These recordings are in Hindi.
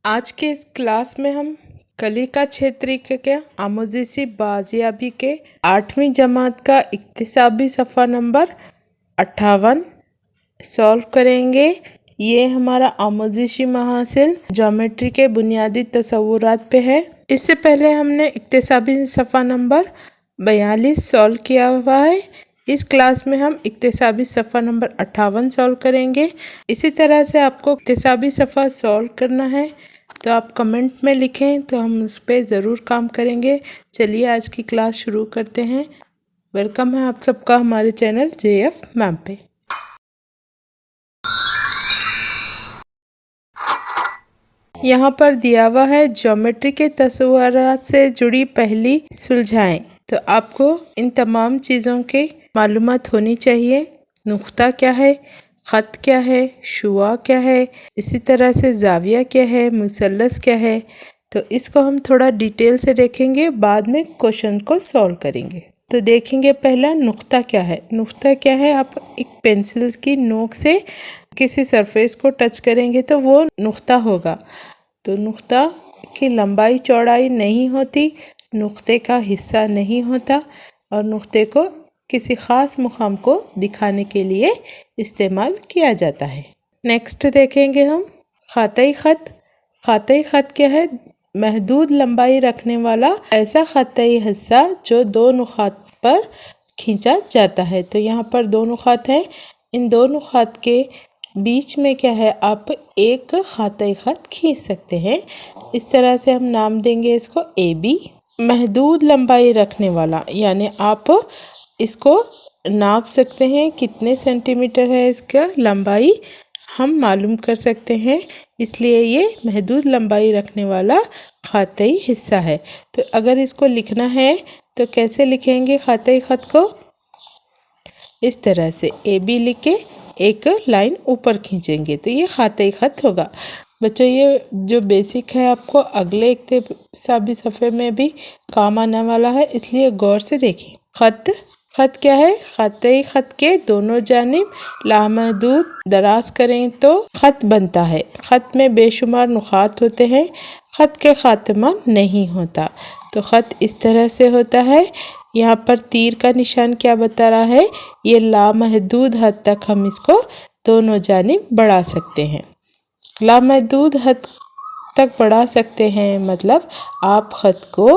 आज के इस क्लास में हम कलिका क्षेत्री के आमोज़ी बाजियाबी के 8वीं जमात का इक्तिसाबी सफ़ा नंबर 58 सॉल्व करेंगे। ये हमारा आमोज़ी महासिल ज्योमेट्री के बुनियादी तसव्वुरात पे है। इससे पहले हमने इक्तिसाबी सफ़ा नंबर 42 सॉल्व किया हुआ है। इस क्लास में हम इक्तिसाबी सफ़ा नंबर 58 सॉल्व करेंगे। इसी तरह से आपको इक्तिसाबी सफ़ा सॉल्व करना है तो आप कमेंट में लिखें तो हम उस पर ज़रूर काम करेंगे। चलिए आज की क्लास शुरू करते हैं। वेलकम है आप सबका हमारे चैनल JF मैम पे। यहाँ पर दिया हुआ है ज्योमेट्री के तस्वीरात से जुड़ी पहली सुलझाएं। तो आपको इन तमाम चीज़ों के मालूमात होनी चाहिए। नुक्ता क्या है, ख़त क्या है, शुआ क्या है, इसी तरह से जाविया क्या है, मुसल्लस क्या है। तो इसको हम थोड़ा डिटेल से देखेंगे, बाद में क्वेश्चन को सॉल्व करेंगे। तो देखेंगे पहला नुक्ता क्या है। नुक्ता क्या है, आप एक पेंसिल की नोक से किसी सरफेस को टच करेंगे तो वो नुक्ता होगा। तो नुक्ता की लंबाई चौड़ाई नहीं होती, नुक्ते का हिस्सा नहीं होता और नुक्ते को किसी ख़ास मुकाम को दिखाने के लिए इस्तेमाल किया जाता है। नेक्स्ट देखेंगे हम ख़ातई ख़त। ख़ातई ख़त क्या है, महदूद लंबाई रखने वाला ऐसा ख़ातई हिस्सा जो दो नुक़ात पर खींचा जाता है। तो यहाँ पर दो नुक़ात हैं, इन दो नुक़ात के बीच में क्या है, आप एक ख़ातई ख़त खींच सकते हैं। इस तरह से हम नाम देंगे इसको AB। महदूद लंबाई रखने वाला यानी आप इसको नाप सकते हैं, कितने सेंटीमीटर है इसका लंबाई हम मालूम कर सकते हैं, इसलिए ये महदूद लंबाई रखने वाला ख़ातई हिस्सा है। तो अगर इसको लिखना है तो कैसे लिखेंगे ख़ातई ख़त को, इस तरह से AB लिख के एक लाइन ऊपर खींचेंगे तो ये ख़ातई ख़त होगा। बच्चों ये जो बेसिक है आपको अगले इक्तिसाबी सफ़े में भी काम आने वाला है, इसलिए गौर से देखें। ख़त क्या है, ख़ातई ख़त के दोनों जानिब लामहदूद दराज करें तो ख़त बनता है। ख़त में बेशुमार नुक़ात होते हैं, ख़त के ख़ात्मा नहीं होता। तो ख़त इस तरह से होता है। यहाँ पर तीर का निशान क्या बता रहा है, ये लामहदूद हद तक हम इसको दोनों जानिब बढ़ा सकते हैं। लामहदूद हद तक बढ़ा सकते हैं मतलब आप ख़त को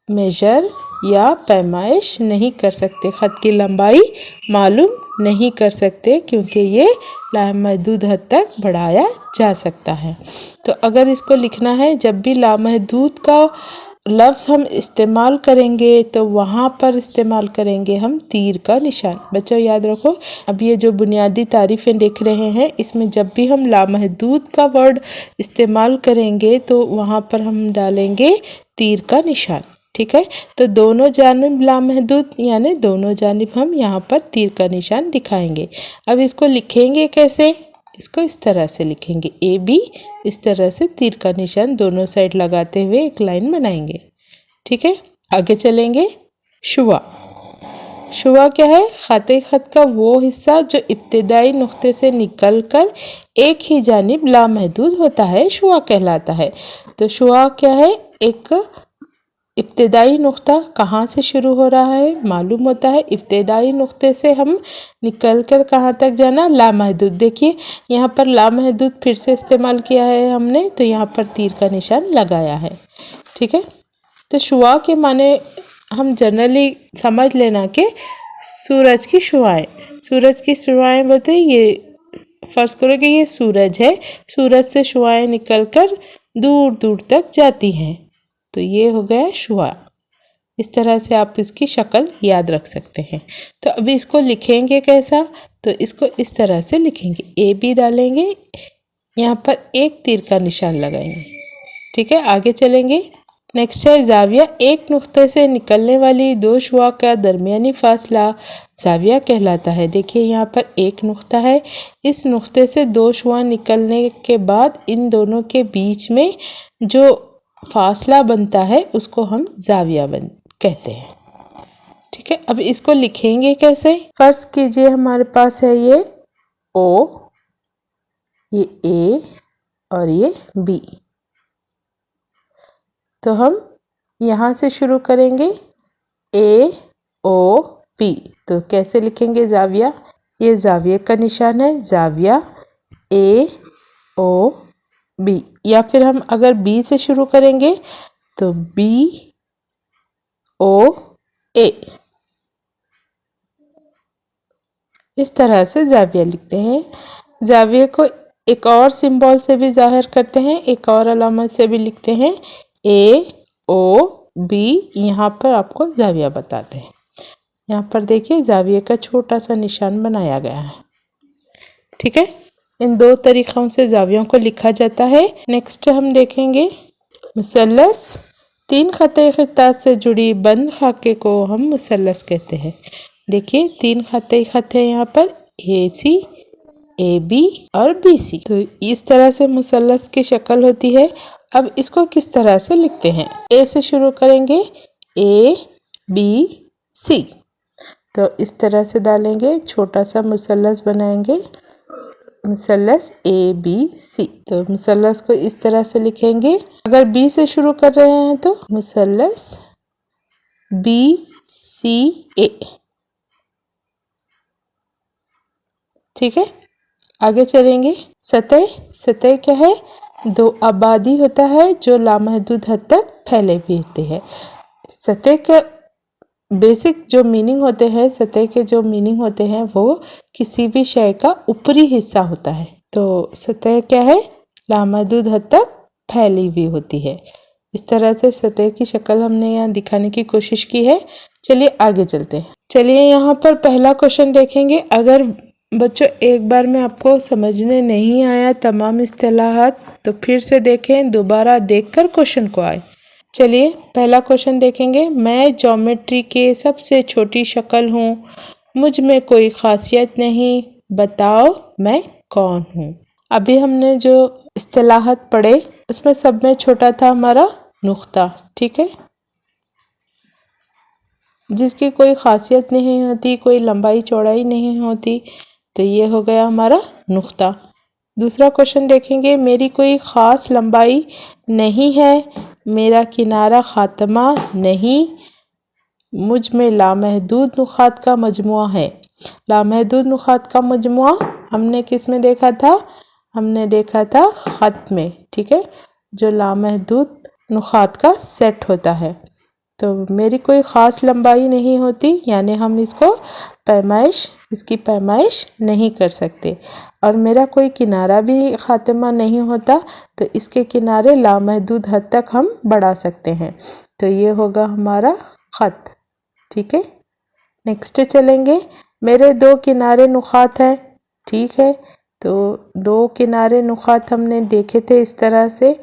मेजर या पैमाइश नहीं कर सकते, ख़त की लंबाई मालूम नहीं कर सकते, क्योंकि ये लामहदूद हद तक बढ़ाया जा सकता है। तो अगर इसको लिखना है, जब भी लामहदूद का लफ्ज़ हम इस्तेमाल करेंगे तो वहाँ पर इस्तेमाल करेंगे हम तीर का निशान। बच्चों याद रखो, अब ये जो बुनियादी तारीफ़ें देख रहे हैं, इसमें जब भी हम लामहदूद का वर्ड इस्तेमाल करेंगे तो वहाँ पर हम डालेंगे तीर का निशान। ठीक है, तो दोनों जानिब लामहदूद यानी दोनों जानिब हम यहाँ पर तीर का निशान दिखाएंगे। अब इसको लिखेंगे कैसे, इसको इस तरह से लिखेंगे AB, इस तरह से तीर का निशान दोनों साइड लगाते हुए एक लाइन बनाएंगे। ठीक है, आगे चलेंगे। शुआ क्या है, ख़ातई ख़त का वो हिस्सा जो इब्तिदाई नुक्ते से निकलकर एक ही जानिब लामहदूद होता है, शुआ कहलाता है। तो शुआ क्या है, एक इब्तिदाई नुक्ता कहाँ से शुरू हो रहा है मालूम होता है, इब्तिदाई नुक्ते से हम निकलकर कहाँ तक जाना, लामहदूद। देखिए यहाँ पर लामहदूद फिर से इस्तेमाल किया है हमने, तो यहाँ पर तीर का निशान लगाया है। ठीक है, तो शुआ के माने हम जनरली समझ लेना कि सूरज की शुआएं, सूरज की शुआएं बोलते हैं, ये फ़र्ज़ करो कि ये सूरज है, सूरज से शुआएं निकलकर दूर दूर तक जाती हैं, तो ये हो गया शुआ। इस तरह से आप इसकी शक्ल याद रख सकते हैं। तो अभी इसको लिखेंगे कैसा, तो इसको इस तरह से लिखेंगे, AB डालेंगे, यहाँ पर एक तीर का निशान लगाएंगे। ठीक है, आगे चलेंगे। नेक्स्ट है जाविया। एक नुक्ते से निकलने वाली दो शुआ का दरमियानी फासला जाविया कहलाता है। देखिए यहाँ पर एक नुक्ता है, इस नुक्ते से दो शुआ निकलने के बाद इन दोनों के बीच में जो फासला बनता है उसको हम जाविया कहते हैं। ठीक है, अब इसको लिखेंगे कैसे, फर्ज कीजिए हमारे पास है ये O, ये A और ये B। तो हम यहाँ से शुरू करेंगे ए ओ पी। तो कैसे लिखेंगे जाविया? ये जाविये का निशान है, जाविया ए ओ बी। या फिर हम अगर बी से शुरू करेंगे तो बी ओ ए। इस तरह से जाविया लिखते हैं। जाविये को एक और सिंबल से भी जाहिर करते हैं, एक और अलामत से भी लिखते हैं, ए ओ बी। यहाँ पर आपको जाविया बताते हैं। यहाँ पर देखिए जाविये का छोटा सा निशान बनाया गया है। ठीक है, इन दो तरीकों से जावियों को लिखा जाता है। नेक्स्ट हम देखेंगे मुसल्लस। तीन खते खिताब से जुड़ी बंद खाके को हम मुसल्लस कहते हैं। देखिए तीन खते खत है यहाँ पर, ए सी, ए बी और बी सी। तो इस तरह से मुसल्लस की शक्ल होती है। अब इसको किस तरह से लिखते हैं? ए से शुरू करेंगे, ए बी सी। तो इस तरह से डालेंगे, छोटा सा मुसल्लस बनाएंगे, मुसल्लस ए बी सी। तो मुसल्लस को इस तरह से लिखेंगे। अगर बी से शुरू कर रहे हैं तो मुसल्लस बी सी ए। ठीक है, आगे चलेंगे। सतह। सतह क्या है? दो आबादी होता है जो लामहदूद हद तक फैले भी होते हैं। सतह के बेसिक जो मीनिंग होते हैं, सतह के जो मीनिंग होते हैं वो किसी भी शय का ऊपरी हिस्सा होता है। तो सतह क्या है? लामहदूद हद तक फैली हुई होती है। इस तरह से सतह की शक्ल हमने यहाँ दिखाने की कोशिश की है। चलिए आगे चलते हैं। चलिए यहाँ पर पहला क्वेश्चन देखेंगे। अगर बच्चों एक बार में आपको समझने नहीं आया तमाम इस्तिलाहात तो फिर से देखें, दोबारा देखकर क्वेश्चन को आए। चलिए पहला क्वेश्चन देखेंगे। मैं ज्योमेट्री के सबसे छोटी शक्ल हूँ, मुझ में कोई खासियत नहीं, बताओ मैं कौन हूँ? अभी हमने जो इस्तिलाहात पढ़े उसमें सब में छोटा था हमारा नुक्ता। ठीक है, जिसकी कोई खासियत नहीं होती, कोई लंबाई चौड़ाई नहीं होती, तो ये हो गया हमारा नुक्ता। दूसरा क्वेश्चन देखेंगे। मेरी कोई ख़ास लंबाई नहीं है, मेरा किनारा ख़ात्मा नहीं, मुझ में लामहदूद नुक़ात का मजमुआ है। लामहदूद नुक़ात का मजमुआ हमने किस में देखा था? हमने देखा था ख़त में। ठीक है, जो लामहदूद नुक़ात का सेट होता है। तो मेरी कोई ख़ास लंबाई नहीं होती, यानी हम इसकी पैमाइश नहीं कर सकते। और मेरा कोई किनारा भी ख़ात्मा नहीं होता, तो इसके किनारे लामहदूद हद तक हम बढ़ा सकते हैं। तो ये होगा हमारा ख़त। ठीक है, नेक्स्ट चलेंगे। मेरे दो किनारे नुक़ात हैं। ठीक है, तो दो किनारे नुक़ात हमने देखे थे इस तरह से।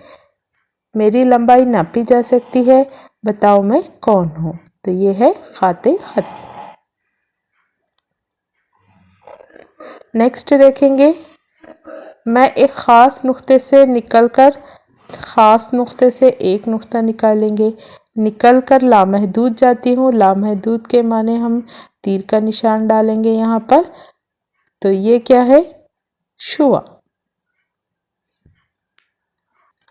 मेरी लंबाई नापी जा सकती है, बताओ मैं कौन हूँ? तो ये है खाते खत। नेक्स्ट देखेंगे। मैं एक ख़ास नुक्ते से निकलकर, ख़ास नुक्ते से एक नुक्ता निकालेंगे, निकलकर लामहदूद जाती हूँ। लामहदूद के माने हम तीर का निशान डालेंगे यहाँ पर। तो ये क्या है? शुआ।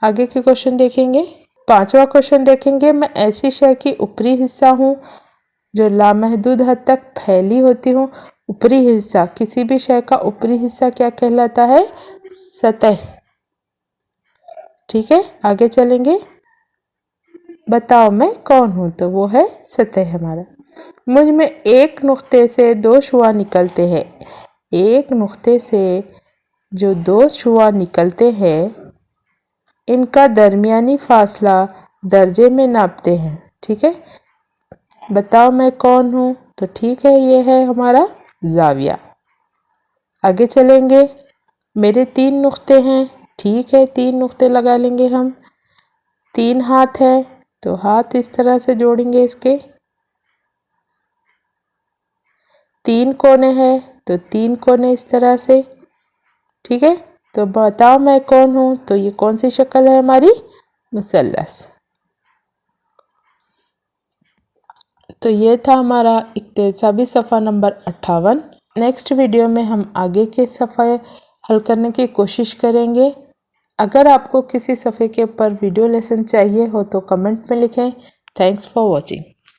आगे के क्वेश्चन देखेंगे। पांचवा क्वेश्चन देखेंगे। मैं ऐसी शय की ऊपरी हिस्सा हूँ जो लामहदूद हद तक फैली होती हूँ। ऊपरी हिस्सा, किसी भी शय का ऊपरी हिस्सा क्या कहलाता है? सतह। ठीक है, आगे चलेंगे। बताओ मैं कौन हूँ? तो वो है सतह हमारा। मुझ में एक नुक्ते से दो शुआ निकलते हैं। एक नुक्ते से जो दो शुआ निकलते हैं, इनका दरमियानी फासला दर्जे में नापते हैं। ठीक है, बताओ मैं कौन हूँ? तो ठीक है, ये है हमारा जाविया। आगे चलेंगे। मेरे तीन नुक्ते हैं। ठीक है, तीन नुक्ते लगा लेंगे हम। तीन हाथ हैं, तो हाथ इस तरह से जोड़ेंगे इसके। तीन कोने हैं, तो तीन कोने इस तरह से। ठीक है, तो बताओ मैं कौन हूँ? तो ये कौन सी शक्ल है हमारी? मुसल्लस। तो ये था हमारा इक्तिसाबी सफ़ा नंबर 58। नेक्स्ट वीडियो में हम आगे के सफ़े हल करने की कोशिश करेंगे। अगर आपको किसी सफ़े के ऊपर वीडियो लेसन चाहिए हो तो कमेंट में लिखें। Thanks for watching.